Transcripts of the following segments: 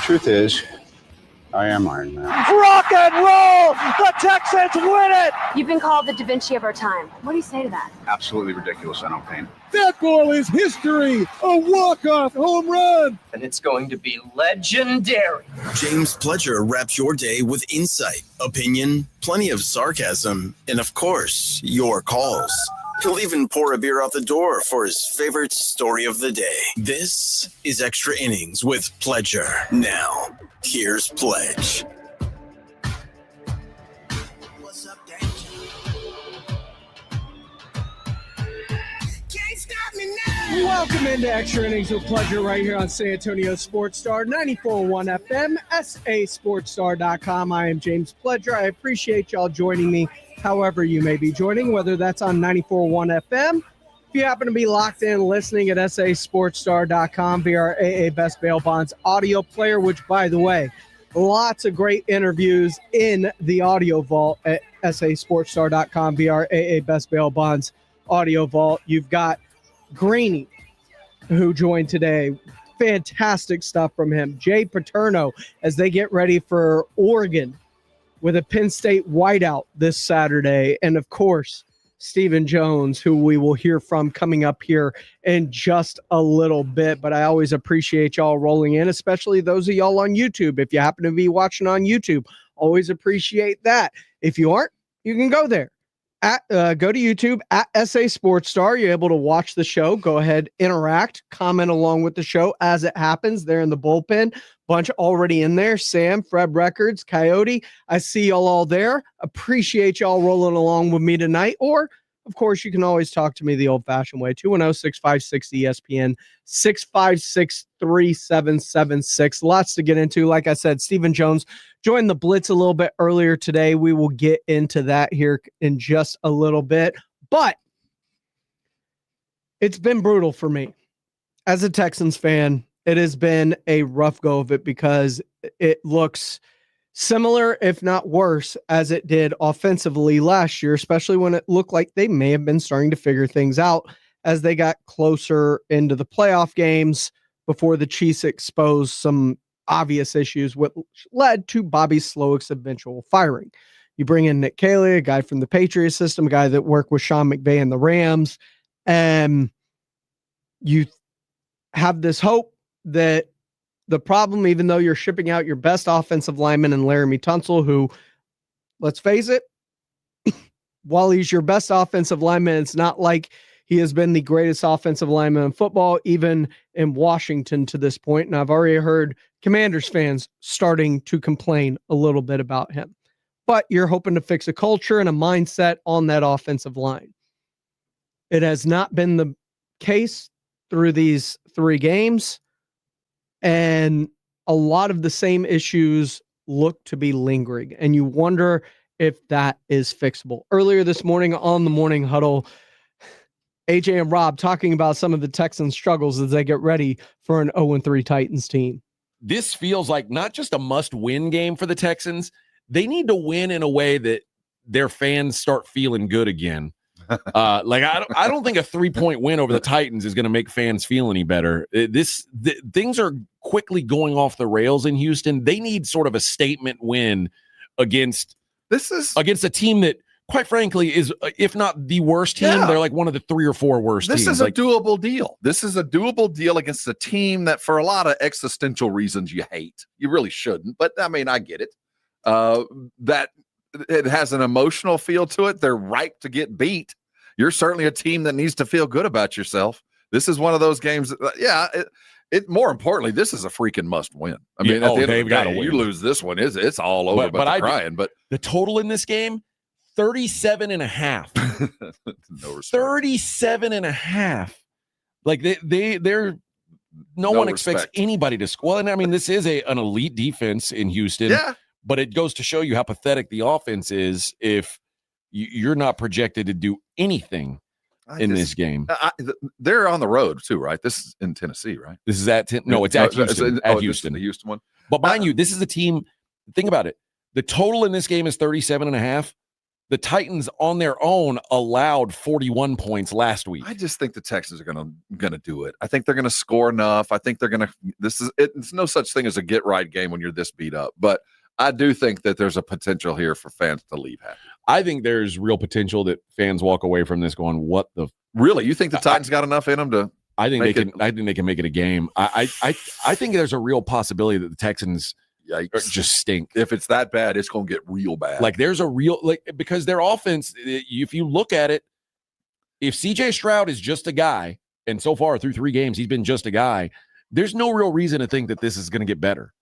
Truth is, I am Iron Man. Rock and roll! The Texans win it! You've been called the Da Vinci of our time. What do you say to that? Absolutely ridiculous. I don't paint. That goal is history! A walk-off home run! And it's going to be legendary. James Pledger wraps your day with insight, opinion, plenty of sarcasm, and of course, your calls. He'll even pour a beer out the door for his favorite story of the day. This is Extra Innings with Pledger. Now, here's Pledge. What's up, Danger? Can't stop me now. Welcome into Extra Innings with Pledger right here on San Antonio Sports Star, 94.1 FM, sasportstar.com. I am James Pledger. I appreciate y'all joining me however you may be joining, whether that's on 94.1 FM. If you happen to be locked in listening at sasportstar.com via our AA Best Bail Bonds audio player, which, by the way, lots of great interviews in the audio vault at sasportstar.com via our AA Best Bail Bonds audio vault. You've got Greeny, who joined today. Fantastic stuff from him. Jay Paterno, as they get ready for Oregon with a Penn State whiteout this Saturday. And, of course, Stephen Jones, who we will hear from coming up here in just a little bit. But I always appreciate y'all rolling in, especially those of y'all on YouTube. If you happen to be watching on YouTube, always appreciate that. If you aren't, you can go there. Go to YouTube at SA Sports Star. You're able to watch the show. Go ahead, interact, comment along with the show as it happens. They're in the bullpen. Bunch already in there. Sam, Fred Records, Coyote. I see y'all all there. Appreciate y'all rolling along with me tonight. Or, of course, you can always talk to me the old-fashioned way. 210-656-ESPN, 656-3776. Lots to get into. Like I said, Stephen Jones joined the Blitz a little bit earlier today. We will get into that here in just a little bit. But it's been brutal for me. As a Texans fan, it has been a rough go of it because it looks similar, if not worse, as it did offensively last year, especially when it looked like they may have been starting to figure things out as they got closer into the playoff games before the Chiefs exposed some obvious issues, which led to Bobby Slowick's eventual firing. You bring in Nick Caley, a guy from the Patriots system, a guy that worked with Sean McVay and the Rams, and you have this hope that the problem, even though you're shipping out your best offensive lineman in Laramie Tunsil, who, let's face it, while he's your best offensive lineman, it's not like he has been the greatest offensive lineman in football, even in Washington to this point. And I've already heard Commanders fans starting to complain a little bit about him. But you're hoping to fix a culture and a mindset on that offensive line. It has not been the case through these 3 games. And a lot of the same issues look to be lingering. And you wonder if that is fixable. Earlier this morning on the Morning Huddle, AJ and Rob talking about some of the Texans' struggles as they get ready for an 0-3 Titans team. This feels like not just a must-win game for the Texans. They need to win in a way that their fans start feeling good again. I don't think a 3-point win over the Titans is going to make fans feel any better. Things are quickly going off the rails in Houston. They need sort of a statement win against a team that, quite frankly, is, if not the worst team, they're like one of the 3 or 4 worst teams. This is a doable deal. This is a doable deal against a team that, for a lot of existential reasons, you hate. You really shouldn't, but I mean, I get it. That it has an emotional feel to it. They're ripe to get beat. You're certainly a team that needs to feel good about yourself. This is one of those games. More importantly, this is a freaking must win. I mean, at the end of the day, you lose this one, it's all over. But crying. But the total in this game, 37.5. No respect. 37.5. Like they're no one expects anybody to score. And I mean, this is an elite defense in Houston. Yeah. But it goes to show you how pathetic the offense is if you're not projected to do anything in this game. They're on the road too, right? This is in Tennessee, right? This is at no, it's at Houston. At Houston, the Houston one. But mind you, this is a team. Think about it. The total in this game is 37.5. The Titans on their own allowed 41 points last week. I just think the Texans are gonna do it. I think they're gonna score enough. I think they're gonna. It's no such thing as a get right game when you're this beat up. But I do think that there's a potential here for fans to leave happy. I think there's real potential that fans walk away from this going, "What the?" Really, you think the Titans got enough in them to? I think they can. I think they can make it a game. I think there's a real possibility that the Texans just stink. If it's that bad, it's going to get real bad. Like there's a real because their offense. If you look at it, if CJ Stroud is just a guy, and so far through 3 games he's been just a guy, there's no real reason to think that this is going to get better.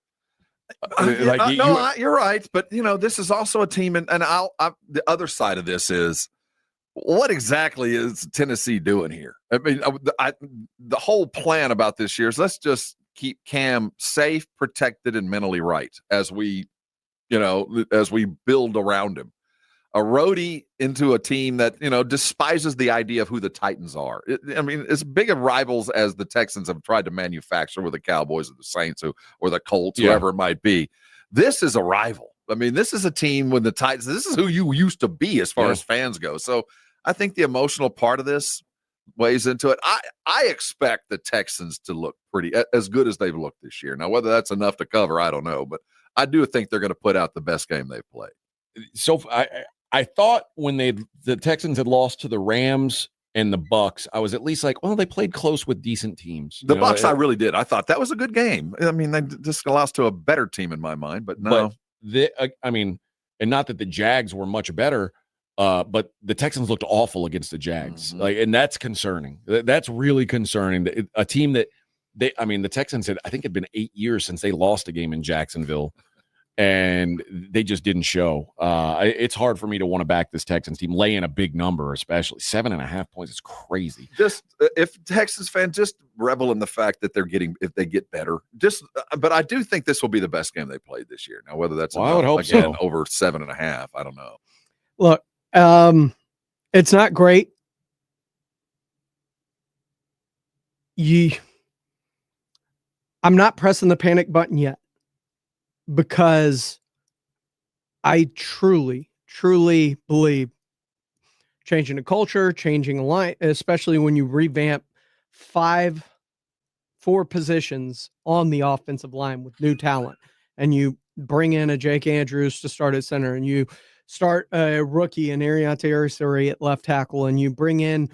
You're right, but this is also a team, and the other side of this is what exactly is Tennessee doing here? I mean, the whole plan about this year is let's just keep Cam safe, protected, and mentally right as we build around him. A roadie into a team that, despises the idea of who the Titans are. As big of rivals as the Texans have tried to manufacture with the Cowboys or the Saints or the Colts, whoever it might be. This is a rival. This is a team when the Titans, this is who you used to be as far as fans go. So I think the emotional part of this weighs into it. I expect the Texans to look pretty as good as they've looked this year. Now, whether that's enough to cover, I don't know, but I do think they're going to put out the best game they've played. So I thought when the Texans had lost to the Rams and the Bucks, I was at least like, well, they played close with decent teams. The Bucks, I really did. I thought that was a good game. They just lost to a better team in my mind, but no. And not that the Jags were much better, but the Texans looked awful against the Jags. Mm-hmm. And that's concerning. That's really concerning. A team that the Texans had been 8 years since they lost a game in Jacksonville. And they just didn't show. It's hard for me to want to back this Texans team, lay in a big number, especially 7.5 points. It's crazy. Just if Texans fans just revel in the fact that if they get better. But I do think this will be the best game they played this year. Now, whether that's I would hope so. Over 7.5, I don't know. Look, it's not great. I'm not pressing the panic button yet. Because I truly, truly believe changing the culture, changing a line, especially when you revamp 4 positions on the offensive line with new talent, and you bring in a Jake Andrews to start at center, and you start a rookie in Ariante Aristuri at left tackle, and you bring in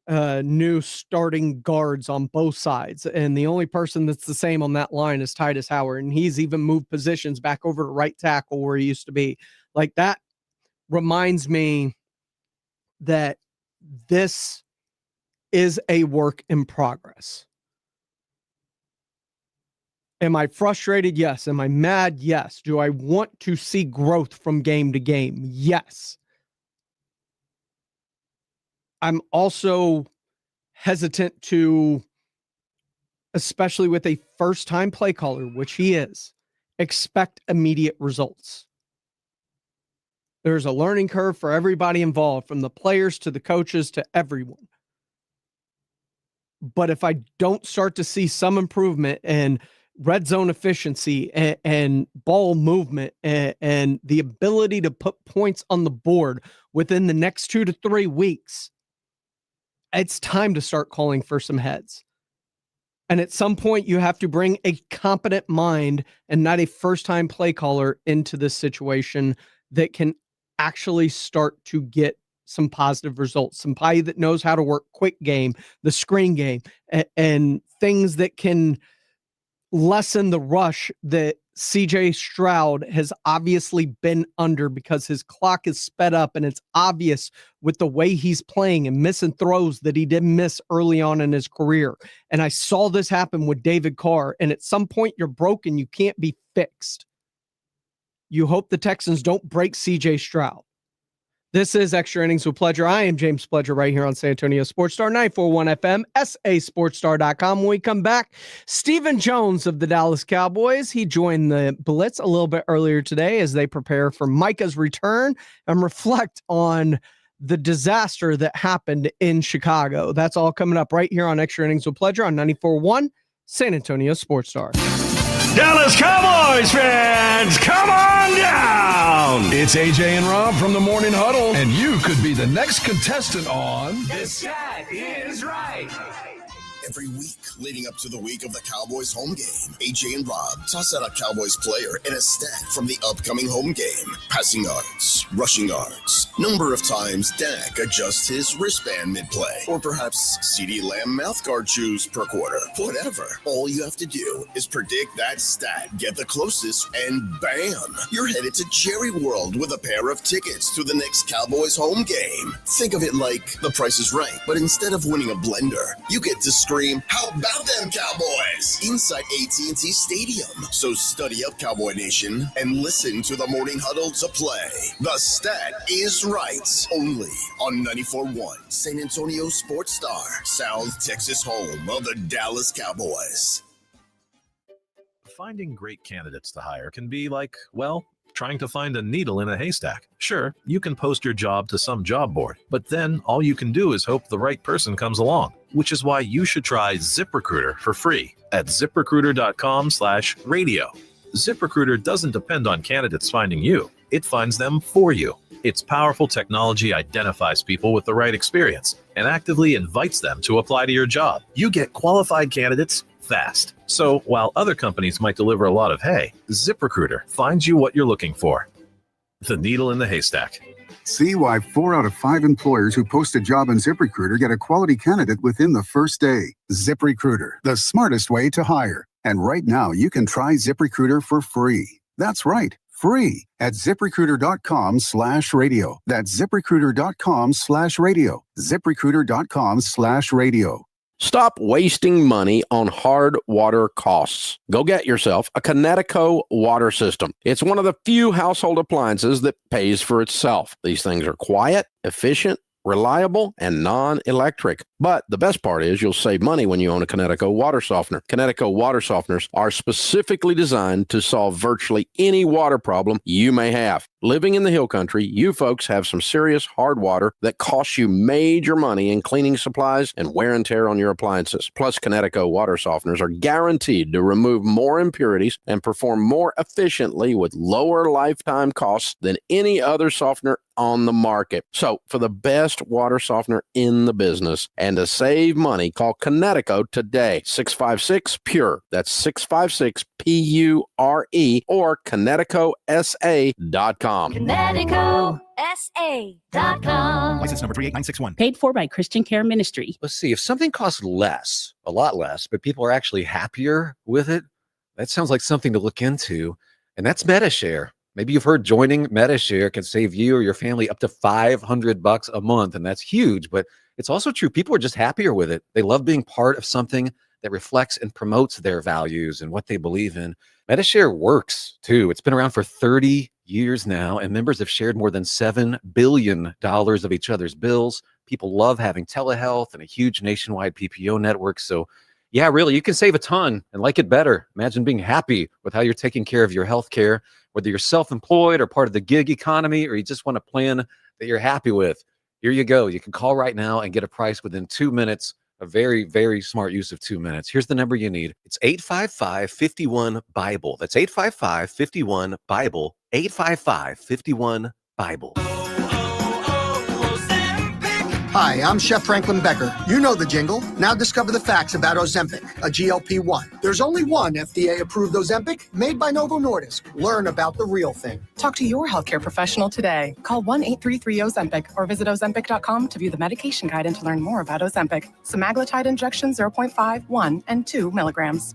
new starting guards on both sides. And the only person that's the same on that line is Titus Howard. And he's even moved positions back over to right tackle where he used to be. Like, that reminds me that this is a work in progress. Am I frustrated? Yes. Am I mad? Yes. Do I want to see growth from game to game? Yes. I'm also hesitant to, especially with a first-time play caller, which he is, expect immediate results. There's a learning curve for everybody involved, from the players to the coaches to everyone. But if I don't start to see some improvement in red zone efficiency and ball movement and the ability to put points on the board within the next 2 to 3 weeks, it's time to start calling for some heads. And at some point, you have to bring a competent mind and not a first-time play caller into this situation that can actually start to get some positive results. Somebody that knows how to work quick game, the screen game, and things that can lessen the rush that CJ Stroud has obviously been under, because his clock is sped up, and it's obvious with the way he's playing and missing throws that he didn't miss early on in his career. And I saw this happen with David Carr, and at some point you're broken. You can't be fixed. You hope the Texans don't break CJ Stroud. This is Extra Innings with Pledger. I am James Pledger right here on San Antonio Sports Star, 941 FM, sasportstar.com. When we come back, Stephen Jones of the Dallas Cowboys. He joined the Blitz a little bit earlier today as they prepare for Micah's return and reflect on the disaster that happened in Chicago. That's all coming up right here on Extra Innings with Pledger on 94.1 San Antonio Sports Star. Dallas Cowboys fans, come on down. It's AJ and Rob from the Morning Huddle, and you could be the next contestant on The Stat is Right. Every week leading up to the week of the Cowboys home game, AJ and Rob toss out a Cowboys player and a stat from the upcoming home game. Passing yards, rushing yards, number of times Dak adjusts his wristband mid-play, or perhaps CeeDee Lamb mouthguard chews per quarter. Whatever. All you have to do is predict that stat, get the closest, and bam! You're headed to Jerry World with a pair of tickets to the next Cowboys home game. Think of it like The Price is Right, but instead of winning a blender, you get to scream, "How about them Cowboys?" inside AT&T Stadium. So study up, Cowboy Nation, and listen to the Morning Huddle to play. The Stat is Right. Only on 94.1 San Antonio Sports Star, South Texas home of the Dallas Cowboys. Finding great candidates to hire can be like, well, trying to find a needle in a haystack. Sure, you can post your job to some job board, but then all you can do is hope the right person comes along, which is why you should try ZipRecruiter for free at ZipRecruiter.com/radio. ZipRecruiter doesn't depend on candidates finding you. It finds them for you. Its powerful technology identifies people with the right experience and actively invites them to apply to your job. You get qualified candidates fast. So while other companies might deliver a lot of hay, ZipRecruiter finds you what you're looking for. The needle in the haystack. See why 4 out of 5 employers who post a job in ZipRecruiter get a quality candidate within the first day. ZipRecruiter, the smartest way to hire. And right now, you can try ZipRecruiter for free. That's right, free at ZipRecruiter.com/radio. That's ZipRecruiter.com/radio. ZipRecruiter.com/radio. Stop wasting money on hard water costs. Go get yourself a Connecticut water system. It's one of the few household appliances that pays for itself. These things are quiet, efficient, reliable, and non-electric. But the best part is you'll save money when you own a Connecticut water softener. Connecticut water softeners are specifically designed to solve virtually any water problem you may have. Living in the hill country, you folks have some serious hard water that costs you major money in cleaning supplies and wear and tear on your appliances. Plus, Connecticut water softeners are guaranteed to remove more impurities and perform more efficiently with lower lifetime costs than any other softener on the market. So, for the best water softener in the business and to save money, call Connecticut today. 656-PURE. That's 656-PURE or ConnecticutSA.com. ConnecticutSA.com. License number 38961. Paid for by Christian Care Ministry. Let's see, if something costs less, a lot less, but people are actually happier with it, that sounds like something to look into. And that's MetaShare. Maybe you've heard joining MetaShare can save you or your family up to $500 a month, and that's huge. But it's also true. People are just happier with it. They love being part of something that reflects and promotes their values and what they believe in. MetaShare works, too. It's been around for 30 years now, and members have shared more than $7 billion of each other's bills. People love having telehealth and a huge nationwide PPO network. So, yeah, really, you can save a ton and like it better. Imagine being happy with how you're taking care of your health care, whether you're self-employed or part of the gig economy, or you just want a plan that you're happy with. Here you go. You can call right now and get a price within 2 minutes. A very, very smart use of 2 minutes. Here's the number you need. It's 855-51-BIBLE. That's 855-51-BIBLE. 855-51-BIBLE. Hi, I'm Chef Franklin Becker. You know the jingle. Now discover the facts about Ozempic, a GLP-1. There's only one FDA-approved Ozempic made by Novo Nordisk. Learn about the real thing. Talk to your healthcare professional today. Call 1-833-OZEMPIC or visit Ozempic.com to view the medication guide and to learn more about Ozempic. Semaglutide injection 0.5, 1, and 2 milligrams.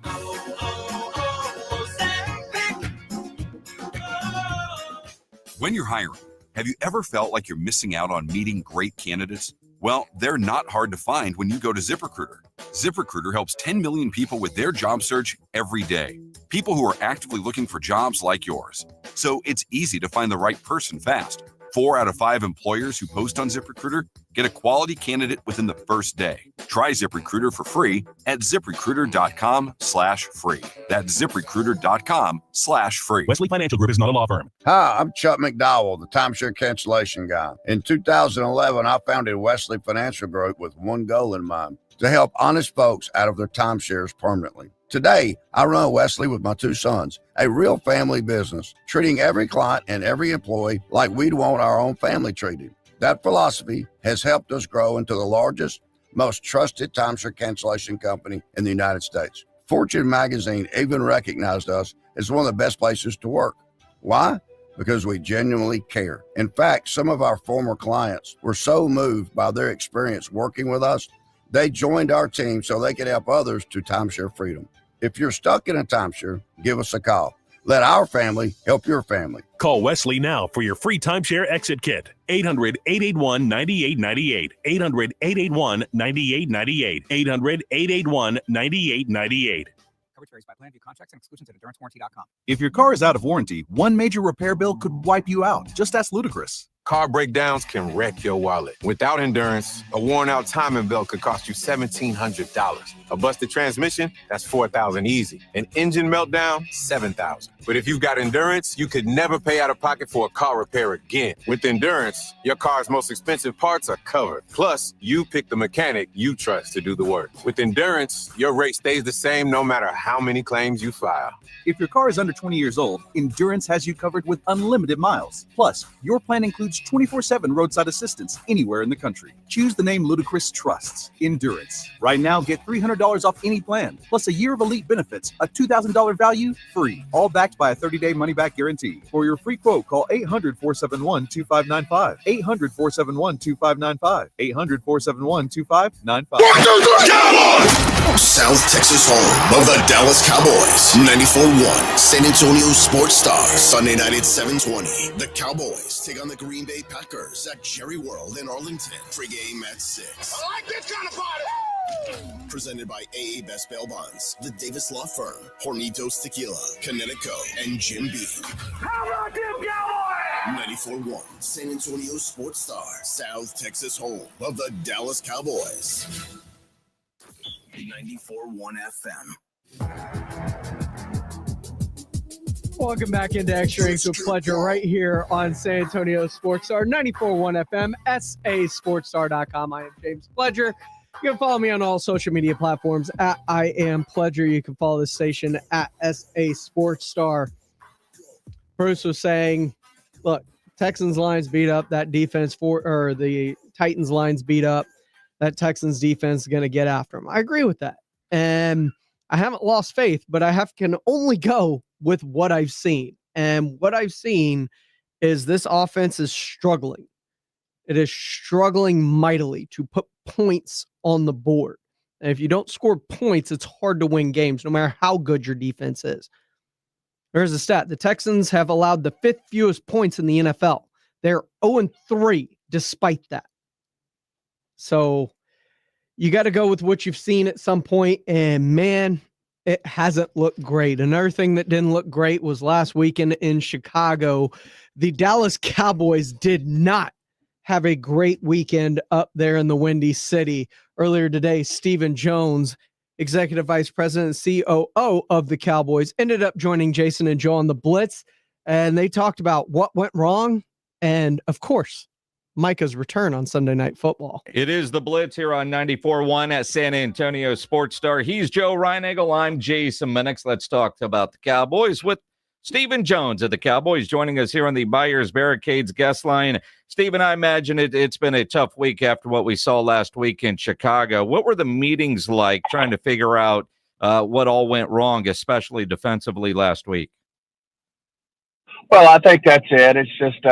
When you're hiring, have you ever felt like you're missing out on meeting great candidates? Well, they're not hard to find when you go to ZipRecruiter. ZipRecruiter helps 10 million people with their job search every day. People who are actively looking for jobs like yours. So it's easy to find the right person fast. 4 out of 5 employers who post on ZipRecruiter get a quality candidate within the first day. Try ZipRecruiter for free at ZipRecruiter.com/free. That's ZipRecruiter.com/free. Wesley Financial Group is not a law firm. Hi, I'm Chuck McDowell, the timeshare cancellation guy. In 2011, I founded Wesley Financial Group with one goal in mind: to help honest folks out of their timeshares permanently. Today, I run Wesley with my 2 sons, a real family business, treating every client and every employee like we'd want our own family treated. That philosophy has helped us grow into the largest, most trusted timeshare cancellation company in the United States. Fortune magazine even recognized us as one of the best places to work. Why? Because we genuinely care. In fact, some of our former clients were so moved by their experience working with us, they joined our team so they could help others to timeshare freedom. If you're stuck in a timeshare, give us a call. Let our family help your family. Call Wesley now for your free timeshare exit kit. 800-881-9898. 800-881-9898. 800-881-9898. Coverage varies by plan. View contracts and exclusions at endurancewarranty.com. If your car is out of warranty, one major repair bill could wipe you out. Just ask Ludacris. Car breakdowns can wreck your wallet. Without Endurance, a worn-out timing belt could cost you $1,700. A busted transmission, that's $4,000 easy. An engine meltdown, $7,000. But if you've got Endurance, you could never pay out of pocket for a car repair again. With Endurance, your car's most expensive parts are covered. Plus, you pick the mechanic you trust to do the work. With Endurance, your rate stays the same no matter how many claims you file. If your car is under 20 years old, Endurance has you covered with unlimited miles. Plus, your plan includes 24/7 roadside assistance anywhere in the country. Choose the name Ludacris trusts, Endurance. Right now, get $300 off any plan, plus a year of elite benefits, a $2,000 value, free. All backed by a 30-day money-back guarantee. For your free quote, call 800-471-2595. 800-471-2595. 800-471-2595. South Texas home of the Dallas Cowboys. 94-1 San Antonio Sports Star. Sunday night at 7:20. The Cowboys take on the Green Bay Packers at Jerry World in Arlington. Pregame at 6. I like this kind of party. Presented by AA Best Bail Bonds, the Davis Law Firm, Hornitos Tequila, Connecticut, and Jim Beam. How about them Cowboys? 94-1 San Antonio Sports Star. South Texas home of the Dallas Cowboys. 94.1 FM. Welcome back into Extra Innings with Pleasure right here on San Antonio Sports Star, 94.1 FM, sasportstar.com. I am James Pledger. You can follow me on all social media platforms at I Am Pledger. You can follow the station at SA Sports Star. Bruce was saying, look, Texans lines beat up, that defense or the Titans lines beat up, that Texans defense is going to get after them. I agree with that. And I haven't lost faith, but I can only go with what I've seen. And what I've seen is this offense is struggling. It is struggling mightily to put points on the board. And if you don't score points, it's hard to win games, no matter how good your defense is. There's a stat. The Texans have allowed the 5th fewest points in the NFL. They're 0-3 despite that. So you got to go with what you've seen at some point. And man, it hasn't looked great. Another thing that didn't look great was last weekend in Chicago. The Dallas Cowboys did not have a great weekend up there in the Windy City. Earlier today, Stephen Jones, Executive Vice President and COO of the Cowboys, ended up joining Jason and Joe on the Blitz, and they talked about what went wrong and, of course, Micah's return on Sunday Night Football. It is the Blitz here on 94.1 at San Antonio Sports Star. He's Joe Reinagel. I'm Jason Minix. Let's talk about the Cowboys with Stephen Jones of the Cowboys joining us here on the Buyers Barricades guest line. Stephen, I imagine it's been a tough week after what we saw last week in Chicago. What were the meetings like trying to figure out what all went wrong, especially defensively last week? Well, I think that's it. It's just,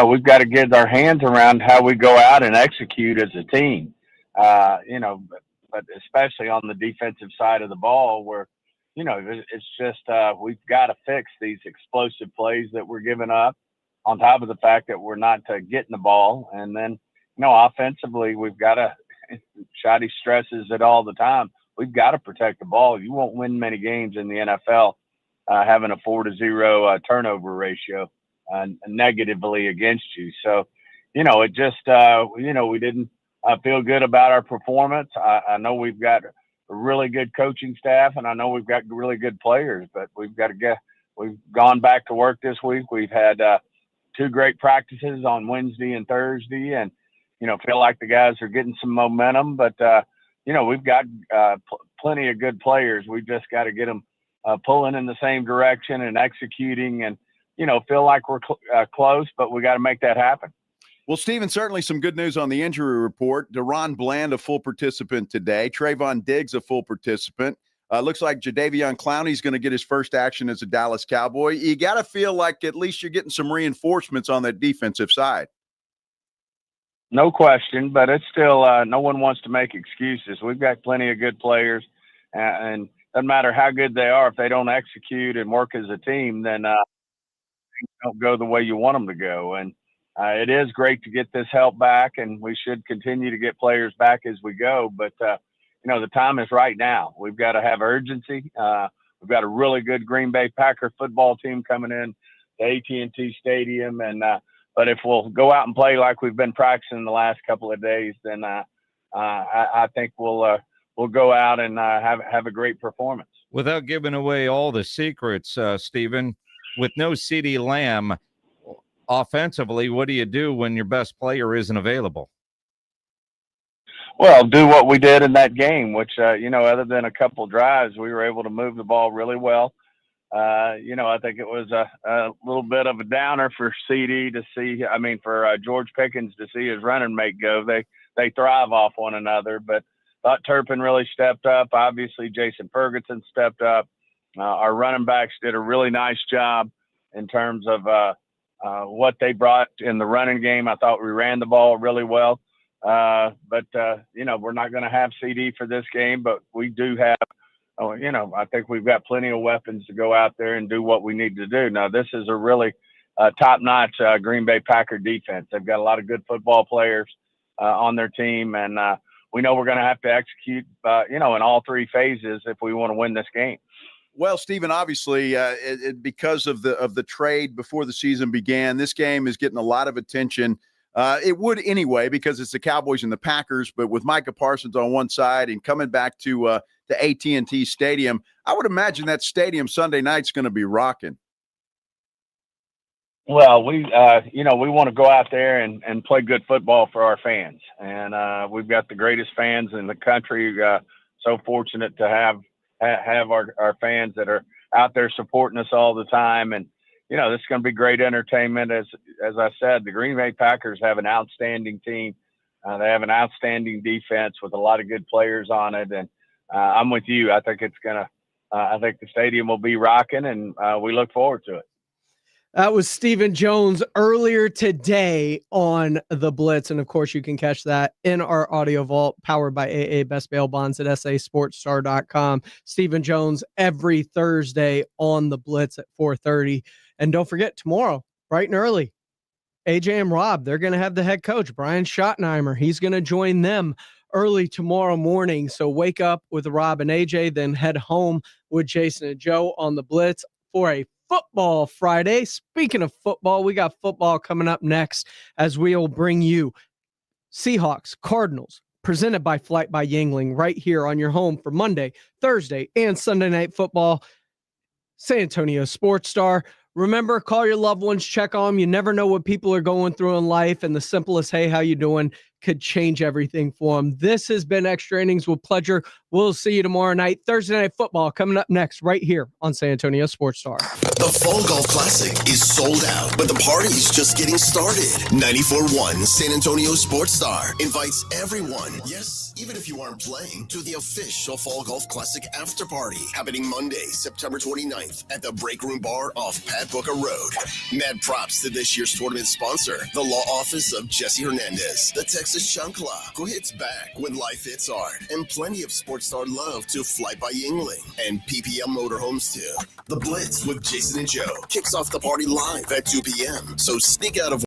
we've got to get our hands around how we go out and execute as a team, but especially on the defensive side of the ball where, it's just we've got to fix these explosive plays that we're giving up on top of the fact that we're not getting the ball. And then, offensively, we've got to – Shotty stresses it all the time. We've got to protect the ball. You won't win many games in the NFL having a 4-0 turnover ratio negatively against you. So, it just, we didn't feel good about our performance. I know we've got a really good coaching staff, and I know we've got really good players, but we've gone back to work this week. We've had 2 great practices on Wednesday and Thursday, and, feel like the guys are getting some momentum, but, we've got plenty of good players. We've just got to get them pulling in the same direction and executing, and feel like we're close, but we got to make that happen. Well, Stephen, certainly some good news on the injury report. Deron Bland, a full participant today. Trayvon Diggs, a full participant. Looks like Jadeveon Clowney's going to get his first action as a Dallas Cowboy. You got to feel like at least you're getting some reinforcements on that defensive side. No question, but it's still no one wants to make excuses. We've got plenty of good players, and doesn't matter how good they are, if they don't execute and work as a team, then things don't go the way you want them to go. And it is great to get this help back, and we should continue to get players back as we go. But, the time is right now. We've got to have urgency. We've got a really good Green Bay Packer football team coming in to AT&T Stadium. And but if we'll go out and play like we've been practicing the last couple of days, then I think we'll go out and have a great performance. Without giving away all the secrets, Stephen, with no CeeDee Lamb, offensively, what do you do when your best player isn't available? Well, do what we did in that game, which, other than a couple drives, we were able to move the ball really well. I think it was a little bit of a downer for for George Pickens to see his running mate go. They thrive off one another, but thought Turpin really stepped up. Obviously, Jason Ferguson stepped up. Our running backs did a really nice job in terms of what they brought in the running game. I thought we ran the ball really well. But we're not going to have CD for this game, but we do have, I think we've got plenty of weapons to go out there and do what we need to do. Now, this is a really top-notch Green Bay Packer defense. They've got a lot of good football players on their team, and we know we're going to have to execute, in all three phases if we want to win this game. Well, Stephen, obviously, because of the trade before the season began, this game is getting a lot of attention. It would anyway, because it's the Cowboys and the Packers, but with Micah Parsons on one side and coming back to AT&T Stadium, I would imagine that stadium Sunday night's going to be rocking. Well, we want to go out there and play good football for our fans. And we've got the greatest fans in the country. So fortunate to have our fans that are out there supporting us all the time. And, this is going to be great entertainment. As I said, the Green Bay Packers have an outstanding team. They have an outstanding defense with a lot of good players on it. And I'm with you. I think I think the stadium will be rocking, and we look forward to it. That was Stephen Jones earlier today on The Blitz. And of course, you can catch that in our audio vault powered by AA Best Bail Bonds at sasportstar.com. Stephen Jones every Thursday on The Blitz at 4:30. And don't forget, tomorrow, bright and early, AJ and Rob, they're going to have the head coach, Brian Schottenheimer. He's going to join them early tomorrow morning. So wake up with Rob and AJ, then head home with Jason and Joe on The Blitz for a Football Friday. Speaking of football, we got football coming up next as we will bring you Seahawks, Cardinals, presented by Flight by Yingling right here on your home for Monday, Thursday, and Sunday Night Football. San Antonio Sports Star. Remember, call your loved ones, check on them. You never know what people are going through in life, and the simplest, hey, how you doing, could change everything for them. This has been Extra Innings with Pleasure. We'll see you tomorrow night. Thursday Night Football coming up next right here on San Antonio Sports Star. The Fall Golf Classic is sold out, but the party's just getting started. 94.1 San Antonio Sports Star invites everyone, yes, even if you aren't playing, to the official Fall Golf Classic after party happening Monday, September 29th at the Break Room Bar off Pat Booker Road. Mad props to this year's tournament sponsor, the law office of Jesse Hernandez, the Texas Chancla, who hits back when life hits hard, and plenty of Sports Star love to Flight by Yingling and PPM Motorhomes too. The Blitz with Jason and Joe kicks off the party live at 2 p.m. So sneak out of